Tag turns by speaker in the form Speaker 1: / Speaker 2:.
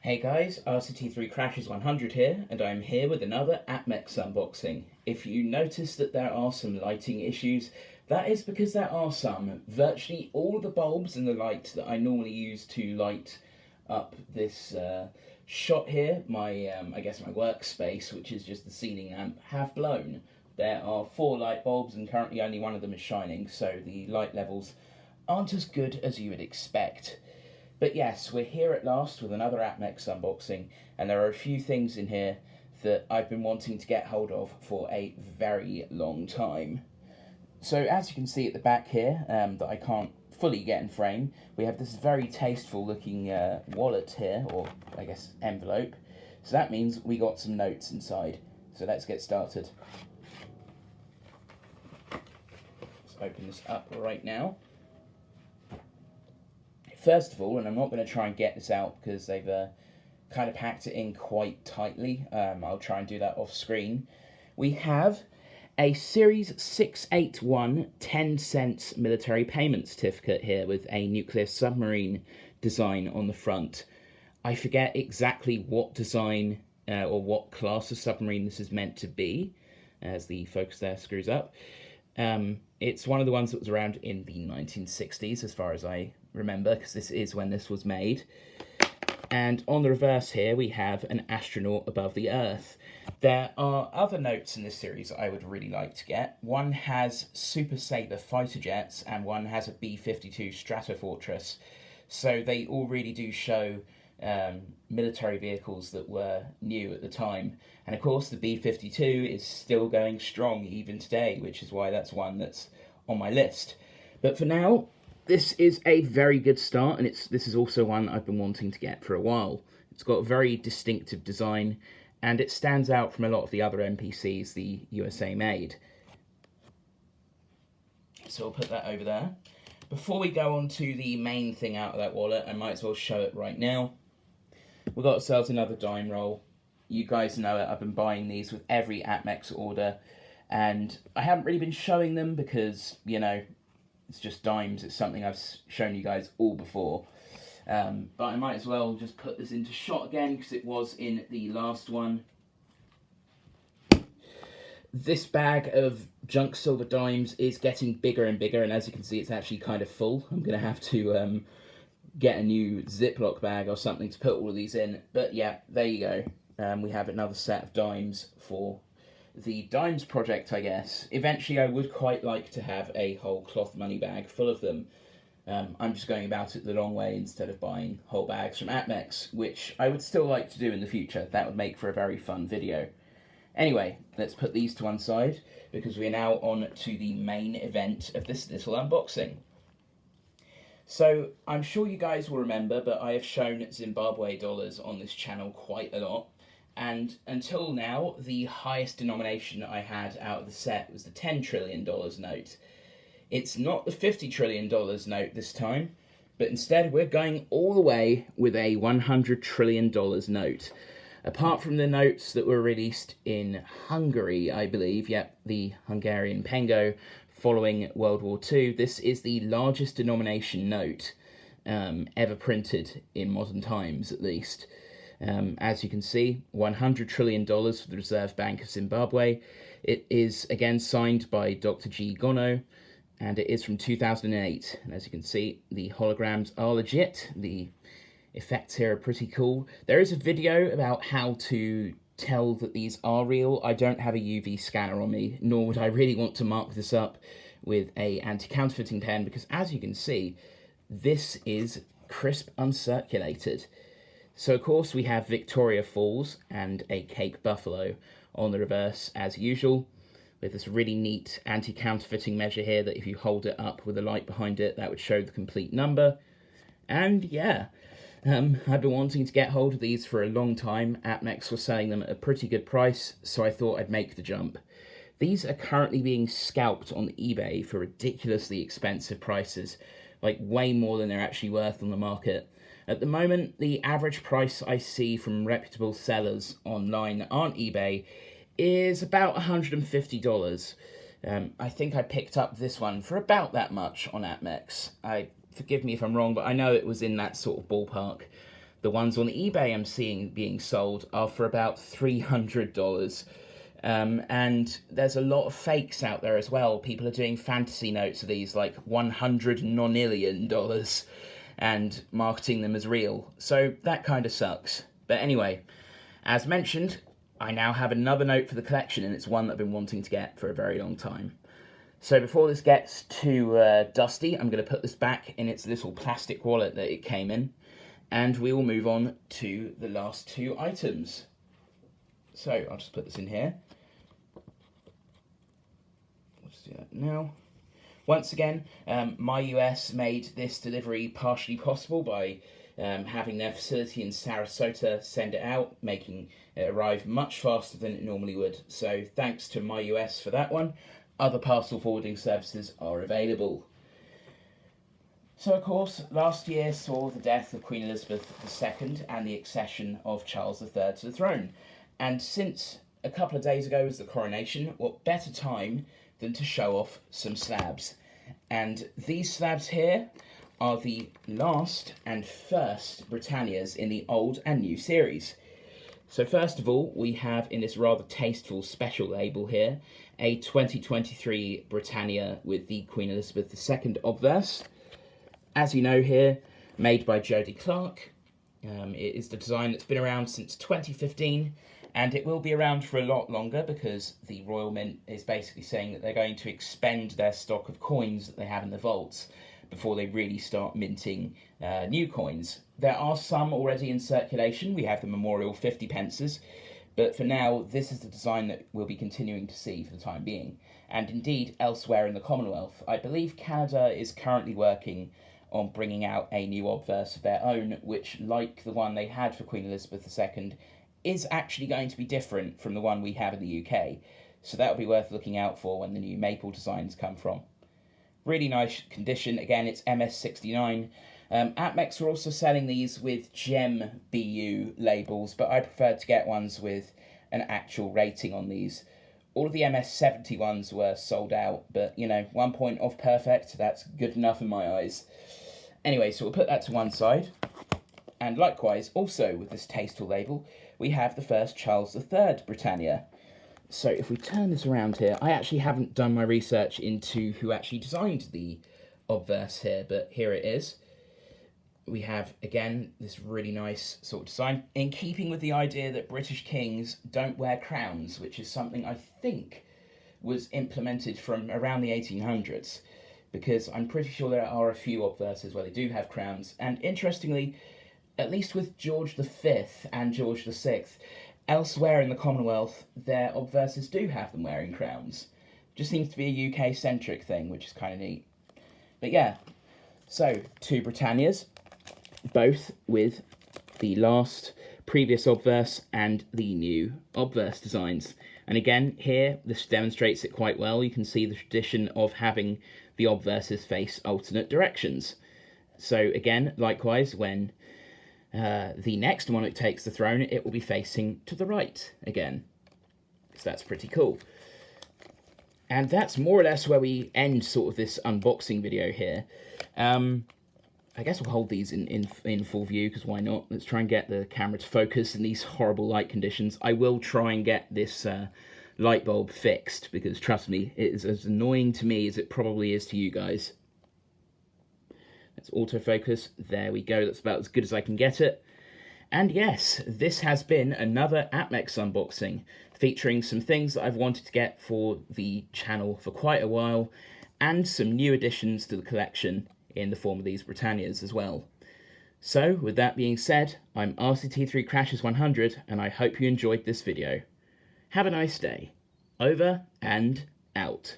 Speaker 1: Hey guys, RCT3 Crashes 100 here, and I'm here with another APMEX unboxing. If you notice that there are some lighting issues, that is because there are some. Virtually all the bulbs and the light that I normally use to light up this shot here, my my workspace, which is just the ceiling lamp, have blown. There are 4 light bulbs and currently only one of them is shining, so the light levels aren't as good as you would expect. But yes, we're here at last with another APMEX unboxing, and there are a few things in here that I've been wanting to get hold of for a very long time. So as you can see at the back here, that I can't fully get in frame, we have this very tasteful looking wallet here, or I guess envelope. So that means we got some notes inside. So let's get started. Let's open this up right now. First of all, and I'm not going to try and get this out because they've kind of packed it in quite tightly. I'll try and do that off screen. We have a Series 681 10-cent military payment certificate here with a nuclear submarine design on the front. I forget exactly what design or what class of submarine this is meant to be, as the focus there screws up. It's one of the ones that was around in the 1960s, as far as I remember, because this is when this was made. And on the reverse here, we have an astronaut above the Earth. There are other notes in this series I would really like to get. One has Super Sabre fighter jets, and one has a B-52 Stratofortress. So they all really do show military vehicles that were new at the time. And of course, the B-52 is still going strong even today, which is why that's one that's on my list. But for now, this is a very good start, and this is also one I've been wanting to get for a while. It's got a very distinctive design, and it stands out from a lot of the other MPCs the USA made. So I'll put that over there. Before we go on to the main thing out of that wallet, I might as well show it right now. We've got ourselves another dime roll. You guys know it, I've been buying these with every APMEX order, and I haven't really been showing them because, you know, it's just dimes. It's something I've shown you guys all before. But I might as well just put this into shot again because it was in the last one. This bag of junk silver dimes is getting bigger and bigger, and as you can see, it's actually kind of full. I'm going to have to get a new Ziploc bag or something to put all of these in. But yeah, there you go. We have another set of dimes for the dimes project, I guess. Eventually, I would quite like to have a whole cloth money bag full of them. I'm just going about it the long way instead of buying whole bags from APMEX, which I would still like to do in the future. That would make for a very fun video. Anyway, let's put these to one side, because we are now on to the main event of this little unboxing. So, I'm sure you guys will remember, but I have shown Zimbabwe dollars on this channel quite a lot. And until now, the highest denomination I had out of the set was the $10 trillion note. It's not the $50 trillion note this time, but instead we're going all the way with a $100 trillion note. Apart from the notes that were released in Hungary, I believe, yep, the Hungarian pengo, following World War II, this is the largest denomination note ever printed in modern times, at least. As you can see, $100 trillion for the Reserve Bank of Zimbabwe. It is again signed by Dr. G. Gono, and it is from 2008. And as you can see, the holograms are legit. The effects here are pretty cool. There is a video about how to tell that these are real. I don't have a UV scanner on me, nor would I really want to mark this up with a anti-counterfeiting pen, because as you can see, this is crisp uncirculated. So, of course, we have Victoria Falls and a Cape Buffalo on the reverse, as usual, with this really neat anti-counterfeiting measure here that if you hold it up with a light behind it, that would show the complete number. And, yeah, I've been wanting to get hold of these for a long time. APMEX was selling them at a pretty good price, so I thought I'd make the jump. These are currently being scalped on eBay for ridiculously expensive prices, like way more than they're actually worth on the market. At the moment, the average price I see from reputable sellers online on eBay is about $150. I think I picked up this one for about that much on APMEX. Forgive me if I'm wrong, but I know it was in that sort of ballpark. The ones on eBay I'm seeing being sold are for about $300. And there's a lot of fakes out there as well. People are doing fantasy notes of these, like $100 nonillion, and marketing them as real. So that kind of sucks. But anyway, as mentioned, I now have another note for the collection, and it's one that I've been wanting to get for a very long time. So before this gets too dusty, I'm going to put this back in its little plastic wallet that it came in, and we will move on to the last two items. So I'll just put this in here. Let's do that now. Once again, MyUS made this delivery partially possible by having their facility in Sarasota send it out, making it arrive much faster than it normally would. So thanks to MyUS for that one. Other parcel forwarding services are available. So, of course, last year saw the death of Queen Elizabeth II and the accession of Charles III to the throne. And since a couple of days ago was the coronation, what better time than to show off some slabs. And these slabs here are the last and first Britannias in the old and new series. So first of all, we have in this rather tasteful special label here, a 2023 Britannia with the Queen Elizabeth II obverse. As you know here, made by Jodie Clark. It is the design that's been around since 2015, and it will be around for a lot longer because the Royal Mint is basically saying that they're going to expend their stock of coins that they have in the vaults before they really start minting new coins. There are some already in circulation. We have the Memorial 50 pences, but for now, this is the design that we'll be continuing to see for the time being. And indeed, elsewhere in the Commonwealth, I believe Canada is currently working on bringing out a new obverse of their own, which, like the one they had for Queen Elizabeth II, is actually going to be different from the one we have in the UK. So that'll be worth looking out for when the new maple designs come from. Really nice condition. Again, it's MS69. APMEX are also selling these with Gem BU labels, but I prefer to get ones with an actual rating on these. All of the MS70 ones were sold out, but, 1 point off perfect, that's good enough in my eyes. Anyway, so we'll put that to one side. And likewise, also with this tasteful label, we have the first Charles III Britannia. So if we turn this around here, I actually haven't done my research into who actually designed the obverse here, but here it is. We have, again, this really nice sort of design, in keeping with the idea that British kings don't wear crowns, which is something I think was implemented from around the 1800s, because I'm pretty sure there are a few obverses where they do have crowns, and interestingly, at least with George V and George VI, elsewhere in the Commonwealth, their obverses do have them wearing crowns. Just seems to be a UK-centric thing, which is kind of neat. But yeah, so 2 Britannias, both with the last previous obverse and the new obverse designs. And again, here, this demonstrates it quite well. You can see the tradition of having the obverses face alternate directions. So again, likewise, when the next monarch takes the throne, it will be facing to the right again. So that's pretty cool. And that's more or less where we end sort of this unboxing video here. I guess we'll hold these in full view, because why not? Let's try and get the camera to focus in these horrible light conditions. I will try and get this light bulb fixed, because trust me, it is as annoying to me as it probably is to you guys. Let's autofocus. There we go. That's about as good as I can get it. And yes, this has been another APMEX unboxing, featuring some things that I've wanted to get for the channel for quite a while, and some new additions to the collection in the form of these Britannias as well. So, with that being said, I'm RCT3 Crashes 100, and I hope you enjoyed this video. Have a nice day. Over and out.